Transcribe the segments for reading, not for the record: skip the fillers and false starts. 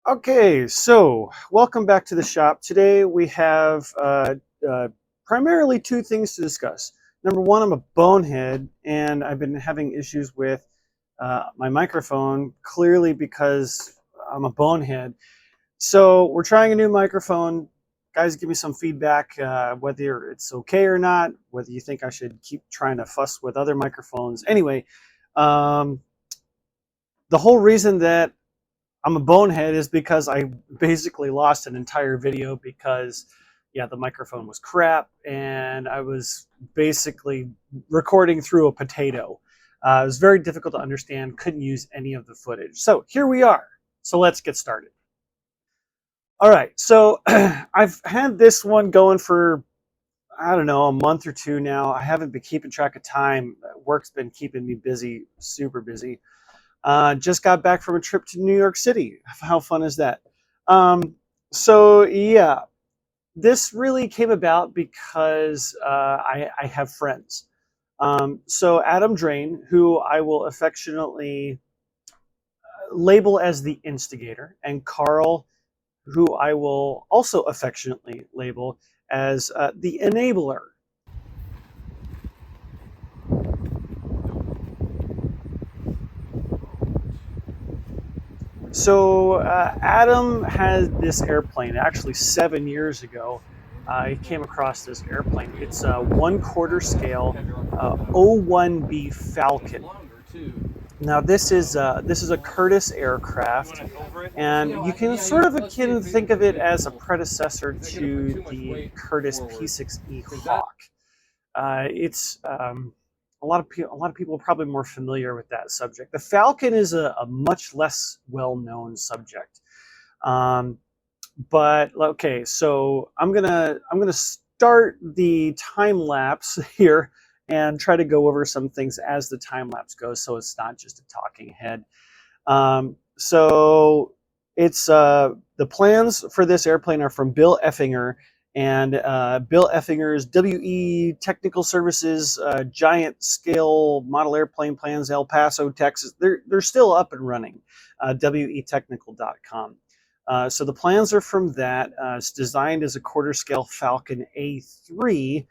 Okay, so welcome back to the shop. Today we have uh, primarily two things to discuss. Number one, I'm a bonehead, and I've been having issues with my microphone, clearly because I'm a bonehead. So we're trying a new microphone. Guys, give me some feedback, whether it's okay or not, whether you think I should keep trying to fuss with other microphones. Anyway, um, the whole reason that I'm a bonehead is because I basically lost an entire video because, yeah, the microphone was crap and I was basically recording through a potato. It was very difficult to understand, couldn't use any of the footage. So here we are. So let's get started. All right, so I've had this one going for, I don't know, a month or two now. I haven't been keeping track of time. Work's been keeping me busy, super busy. Just got back from a trip to New York City. How fun is that? Um, so yeah, this really came about because I have friends. So Adam Drain, who I will affectionately label as the instigator, and Carl, who I will also affectionately label as the enabler. So Adam had this airplane. Actually, 7 years ago, I came across this airplane. It's a 1/4 scale O1B Falcon. Now this is a Curtiss aircraft, and you can sort of akin think of it as a predecessor to the Curtiss P6E Hawk. It's a lot of people are probably more familiar with that subject. The Falcon is a much less well-known subject. Um, but okay, so I'm gonna start the time lapse here and try to go over some things as the time lapse goes, so it's not just a talking head. So it's the plans for this airplane are from Bill Effinger, and Bill Effinger's WE Technical Services giant scale model airplane plans, El Paso, Texas. They're still up and running. WETechnical.com. So the plans are from that. It's designed as a 1/4 scale Falcon A3.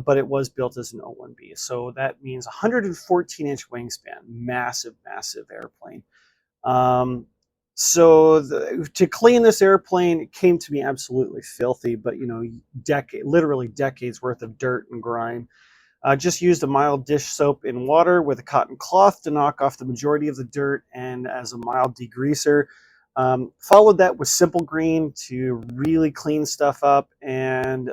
But it was built as an O1B. So that means 114-inch wingspan, massive, massive airplane. Um, to clean this airplane, it came to me absolutely filthy, but literally decades worth of dirt and grime. Just used a mild dish soap in water with a cotton cloth to knock off the majority of the dirt and as a mild degreaser. Followed that with Simple Green to really clean stuff up, and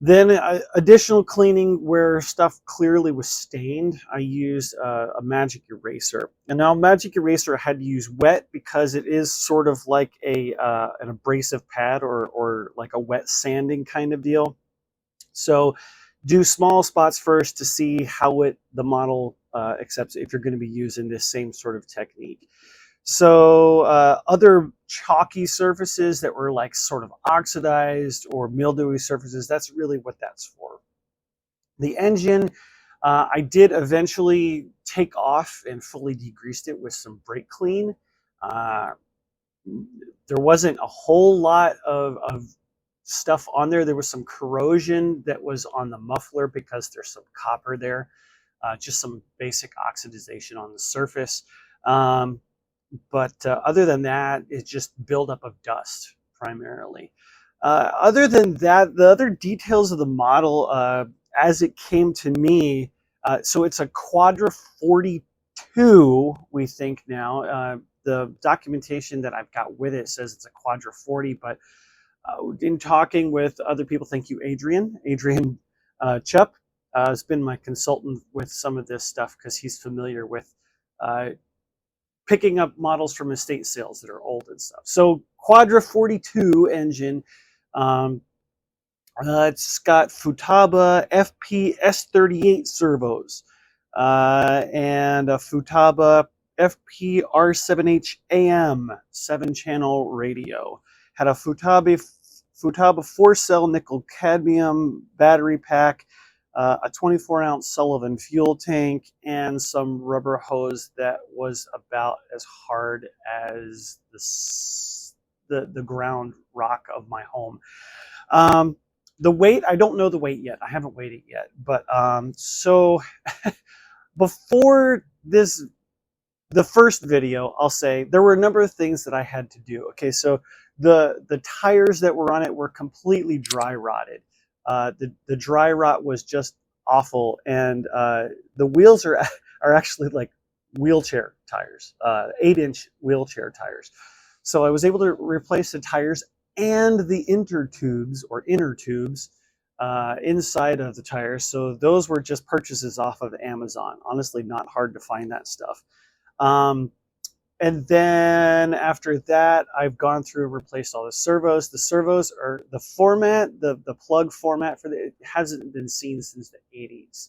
then additional cleaning where stuff clearly was stained. I used a magic eraser, and now magic eraser I had to use wet because it is sort of like an abrasive pad or like a wet sanding kind of deal. So do small spots first to see how the model accepts it if you're going to be using this same sort of technique. So other chalky surfaces that were like sort of oxidized or mildewy surfaces, that's really what that's for. The engine, I did eventually take off and fully degreased it with some brake clean. Uh, there wasn't a whole lot of stuff on there. There was some corrosion that was on the muffler because there's some copper there, just some basic oxidization on the surface. But other than that, it's just buildup of dust primarily. Other than that, the other details of the model, as it came to me, so it's a Quadra 42, we think now. The documentation that I've got with it says it's a Quadra 40, but in talking with other people, thank you, Adrian Chupp, has been my consultant with some of this stuff because he's familiar with picking up models from estate sales that are old and stuff. So Quadra 42 engine. It's got Futaba FP S38 servos and a Futaba FP R7H AM 7-channel radio. Had a Futaba 4-cell nickel cadmium battery pack. a 24-ounce Sullivan fuel tank, and some rubber hose that was about as hard as the ground rock of my home. The weight, I don't know the weight yet. I haven't weighed it yet. But so before the first video, I'll say there were a number of things that I had to do. Okay, so the tires that were on it were completely dry rotted. The dry rot was just awful, and the wheels are actually like wheelchair tires, 8-inch wheelchair tires. So I was able to replace the tires and the intertubes or inner tubes inside of the tires. So those were just purchases off of Amazon. Honestly, not hard to find that stuff. And then after that, I've gone through and replaced all the servos. The servos are the format, the plug format for it hasn't been seen since the 80s.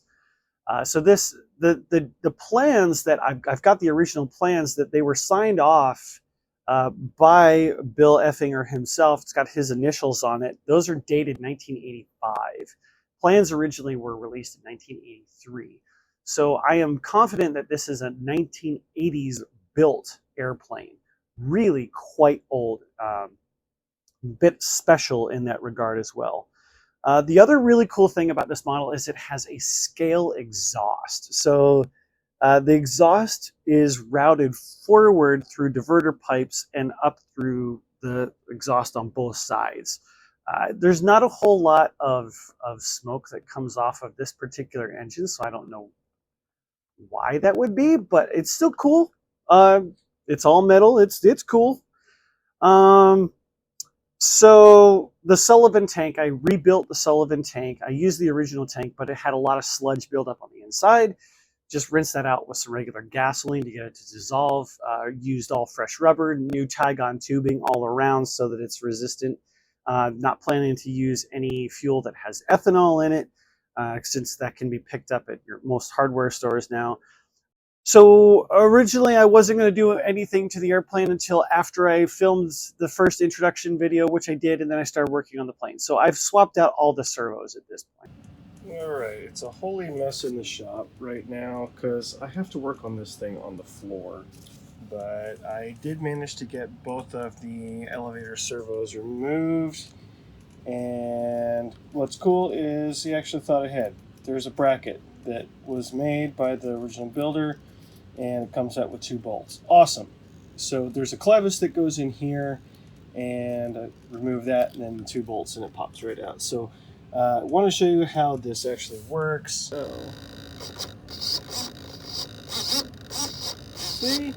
So the plans that I've got the original plans that they were signed off by Bill Effinger himself. It's got his initials on it. Those are dated 1985. Plans originally were released in 1983. So I am confident that this is a 1980s built airplane. Really quite old, bit special in that regard as well. The other really cool thing about this model is it has a scale exhaust. So the exhaust is routed forward through diverter pipes and up through the exhaust on both sides. There's not a whole lot of smoke that comes off of this particular engine, so I don't know why that would be, but it's still cool. It's all metal. It's cool. So the Sullivan tank, I rebuilt the Sullivan tank. I used the original tank, but it had a lot of sludge buildup on the inside. Just rinsed that out with some regular gasoline to get it to dissolve. Used all fresh rubber, new Tygon tubing all around so that it's resistant. Not planning to use any fuel that has ethanol in it, since that can be picked up at your most hardware stores now. So originally I wasn't going to do anything to the airplane until after I filmed the first introduction video, which I did, and then I started working on the plane. So I've swapped out all the servos at this point. Alright, it's a holy mess in the shop right now because I have to work on this thing on the floor. But I did manage to get both of the elevator servos removed. And what's cool is he actually thought ahead. There's a bracket that was made by the original builder, and it comes out with 2 bolts. Awesome. So there's a clevis that goes in here, and I remove that, and then 2 bolts, and it pops right out. So I want to show you how this actually works. So, see?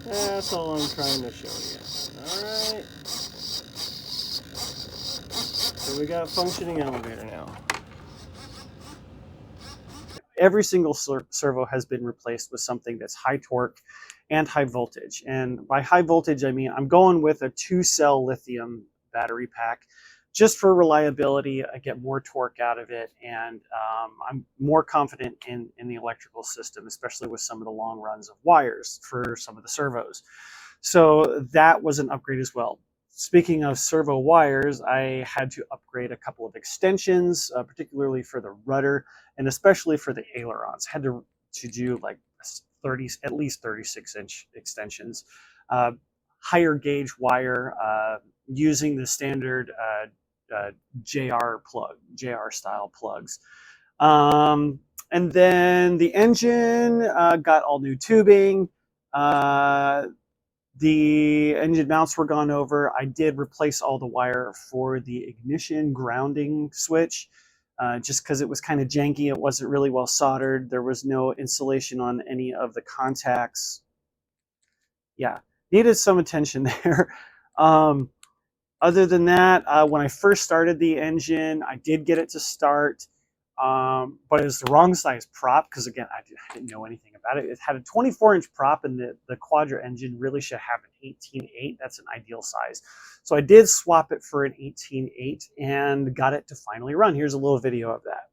That's all I'm trying to show you. Alright. So we got a functioning elevator now. Every single servo has been replaced with something that's high torque and high voltage. And by high voltage, I mean I'm going with a 2-cell lithium battery pack just for reliability. I get more torque out of it, and I'm more confident in the electrical system, especially with some of the long runs of wires for some of the servos. So that was an upgrade as well. Speaking of servo wires, I had to upgrade a couple of extensions, particularly for the rudder and especially for the ailerons. Had to do like 30, at least 36-inch extensions. Higher gauge wire, using the standard JR style plugs. And then the engine got all new tubing. The engine mounts were gone over. I did replace all the wire for the ignition grounding switch, just because it was kind of janky. It wasn't really well soldered. There was no insulation on any of the contacts. Yeah, needed some attention there. Other than that, when I first started the engine, I did get it to start. But it was the wrong size prop because, again, I didn't know anything about it. It had a 24-inch prop, and the Quadra engine really should have an 18.8. That's an ideal size. So I did swap it for an 18.8 and got it to finally run. Here's a little video of that.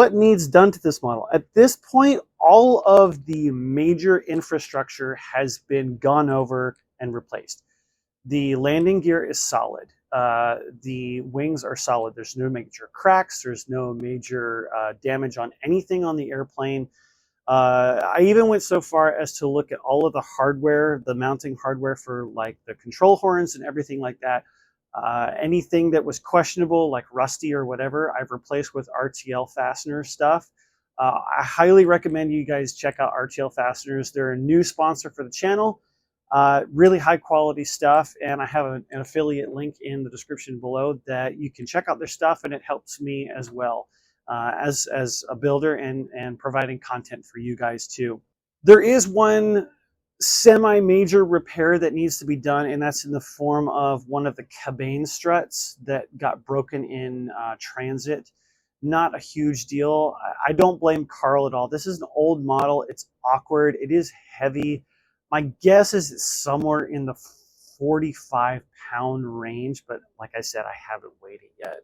what needs done to this model? At this point, all of the major infrastructure has been gone over and replaced. The landing gear is solid. The wings are solid. There's no major cracks. There's no major damage on anything on the airplane. I even went so far as to look at all of the hardware, the mounting hardware for like the control horns and everything like that. Anything that was questionable, like rusty or whatever, I've replaced with RTL Fasteners stuff. I highly recommend you guys check out RTL Fasteners. They're a new sponsor for the channel. Really high quality stuff, and I have an affiliate link in the description below that you can check out their stuff, and it helps me as well as a builder and providing content for you guys too. There is one semi-major repair that needs to be done, and that's in the form of one of the cabane struts that got broken in transit. Not a huge deal. I don't blame Carl at all. This is an old model. It's awkward. It is heavy. My guess is it's somewhere in the 45-pound range, but like I said, I haven't weighed it yet.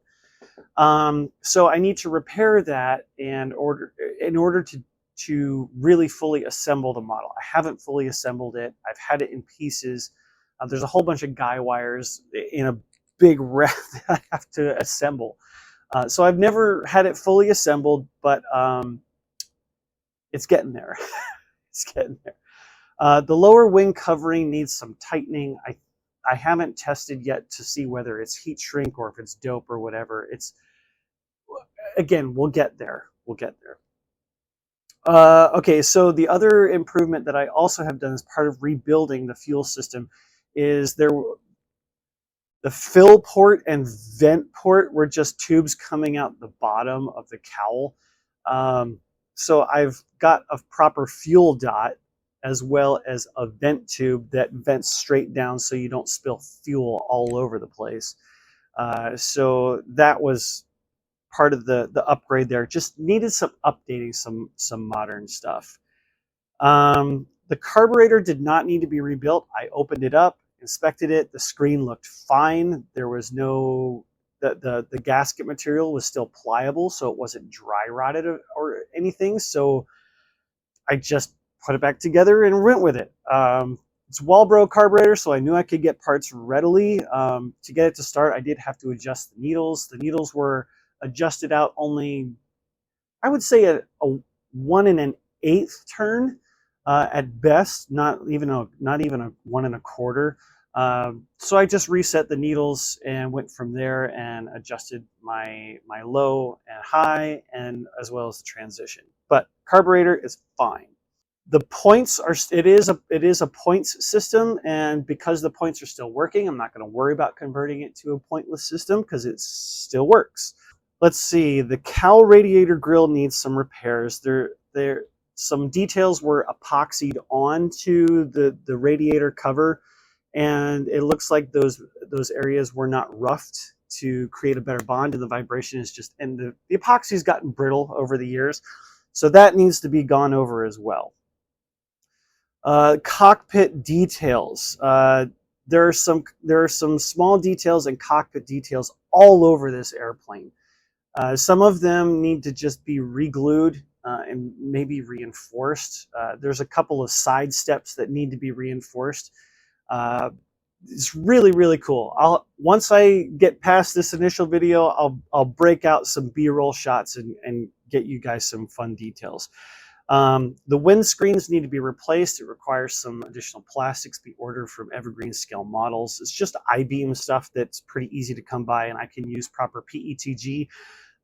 So I need to repair that in order to really fully assemble the model. I haven't fully assembled it. I've had it in pieces. There's a whole bunch of guy wires in a big rack that I have to assemble. So I've never had it fully assembled, but it's getting there. It's getting there. The lower wing covering needs some tightening. I haven't tested yet to see whether it's heat shrink or if it's dope or whatever. Again, we'll get there. We'll get there. Okay, so the other improvement that I also have done as part of rebuilding the fuel system is the fill port and vent port were just tubes coming out the bottom of the cowl. So I've got a proper fuel dot as well as a vent tube that vents straight down so you don't spill fuel all over the place. So that was part of the upgrade there. Just needed some updating, some modern stuff. The carburetor did not need to be rebuilt. I opened it up, inspected it. The screen looked fine. There was no, the gasket material was still pliable, so it wasn't dry rotted or anything. So I just put it back together and went with it. It's Walbro carburetor, so I knew I could get parts readily. To get it to start, I did have to adjust the needles. The needles were adjusted out only, I would say, a 1 1/8 turn at best, not even a 1 1/4. So I just reset the needles and went from there and adjusted my low and high, and as well as the transition. But carburetor is fine. The points are, it is a points system, and because the points are still working, I'm not going to worry about converting it to a pointless system because it still works. Let's see, the cowl radiator grill needs some repairs. Some details were epoxied onto the radiator cover, and it looks like those areas were not roughed to create a better bond, and the vibration is just, and the epoxy's gotten brittle over the years, so that needs to be gone over as well. Cockpit details. There are some small details and cockpit details all over this airplane. Some of them need to just be re-glued and maybe reinforced. There's a couple of side steps that need to be reinforced. It's really, really cool. Once I get past this initial video, I'll break out some B-roll shots and get you guys some fun details. The windscreens need to be replaced. It requires some additional plastics be ordered from Evergreen scale models. It's just I-beam stuff that's pretty easy to come by, and I can use proper PETG.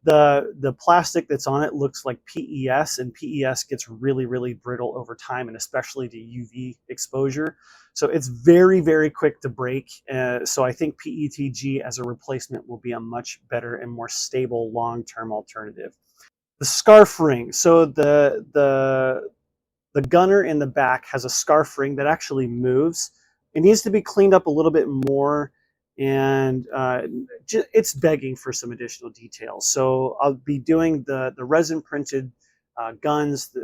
The plastic that's on it looks like PES, and PES gets really, really brittle over time, and especially to UV exposure. So it's very, very quick to break. So I think PETG as a replacement will be a much better and more stable long-term alternative. The scarf ring. So the gunner in the back has a scarf ring that actually moves. It needs to be cleaned up a little bit more, and it's begging for some additional details. So I'll be doing the resin printed guns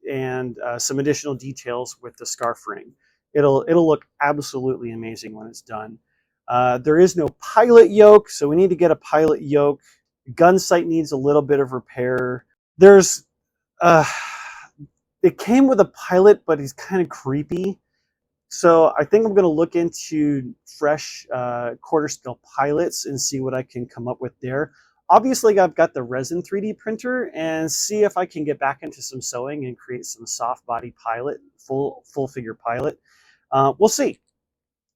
and some additional details with the scarf ring. It'll look absolutely amazing when it's done. There is no pilot yoke, so we need to get a pilot yoke. Gun sight needs a little bit of repair. There's, uh, it came with a pilot, but he's kind of creepy. So I think I'm going to look into fresh quarter scale pilots and see what I can come up with there. Obviously, I've got the resin 3D printer and see if I can get back into some sewing and create some soft body pilot, full figure pilot. We'll see.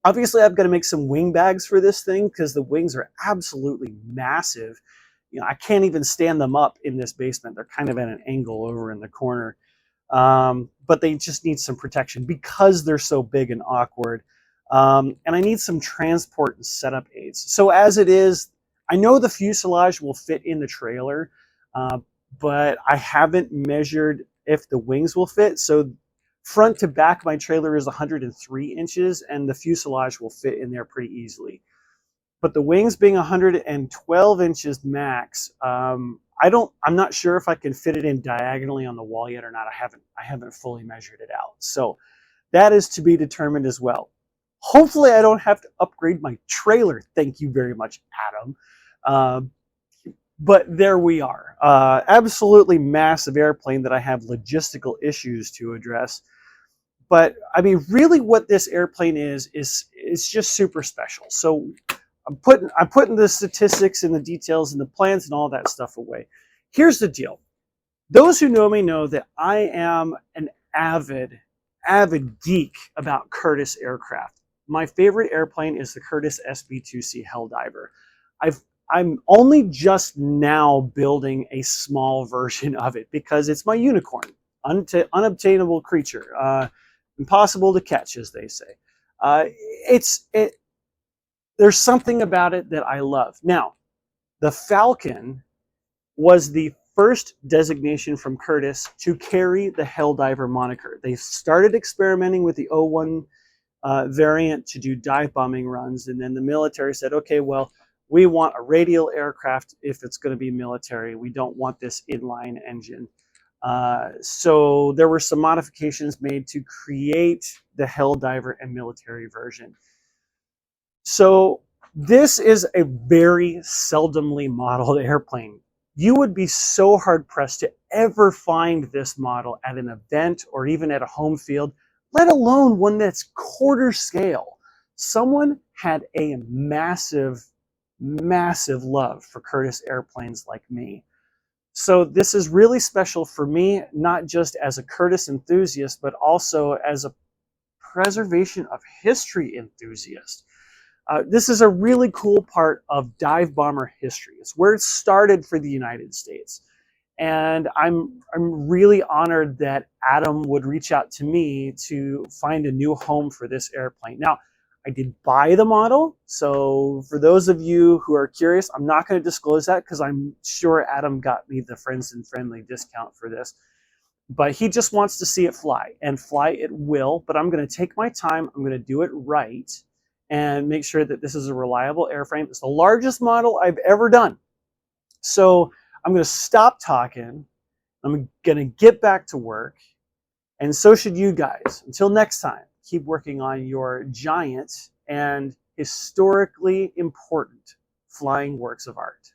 Obviously, I've got to make some wing bags for this thing because the wings are absolutely massive. I can't even stand them up in this basement. They're kind of at an angle over in the corner. But they just need some protection because they're so big and awkward. And I need some transport and setup aids. So as it is, I know the fuselage will fit in the trailer, but I haven't measured if the wings will fit. So front to back, my trailer is 103 inches and the fuselage will fit in there pretty easily. But the wings being 112 inches max, I'm not sure if I can fit it in diagonally on the wall yet or not. I haven't fully measured it out. So that is to be determined as well. Hopefully I don't have to upgrade my trailer. Thank you very much, Adam. But there we are. Absolutely massive airplane that I have logistical issues to address. But I mean, really what this airplane is just super special. So I'm putting the statistics and the details and the plans and all that stuff away. Here's the deal. Those who know me know that I am an avid geek about Curtiss aircraft. My favorite airplane is the Curtiss SB2C Helldiver. I'm only just now building a small version of it because it's my unicorn, unobtainable creature, impossible to catch, as they say. There's something about it that I love. Now, the Falcon was the first designation from Curtiss to carry the Helldiver moniker. They started experimenting with the 01 variant to do dive bombing runs, and then the military said, okay, well, we want a radial aircraft if it's going to be military. We don't want this inline engine. So there were some modifications made to create the Helldiver and military version. So this is a very seldomly modeled airplane. You would be so hard pressed to ever find this model at an event or even at a home field, let alone one that's quarter scale. Someone had a massive love for Curtiss airplanes like me. So this is really special for me, not just as a Curtiss enthusiast, but also as a preservation of history enthusiast. This is a really cool part of dive bomber history. It's where it started for the United States. And I'm really honored that Adam would reach out to me to find a new home for this airplane. Now, I did buy the model. So for those of you who are curious, I'm not going to disclose that because I'm sure Adam got me the friends and friendly discount for this. But he just wants to see it fly, and fly it will. But I'm going to take my time. I'm going to do it right and make sure that this is a reliable airframe. It's the largest model I've ever done. So I'm going to stop talking. I'm going to get back to work. And so should you guys. Until next time, keep working on your giant and historically important flying works of art.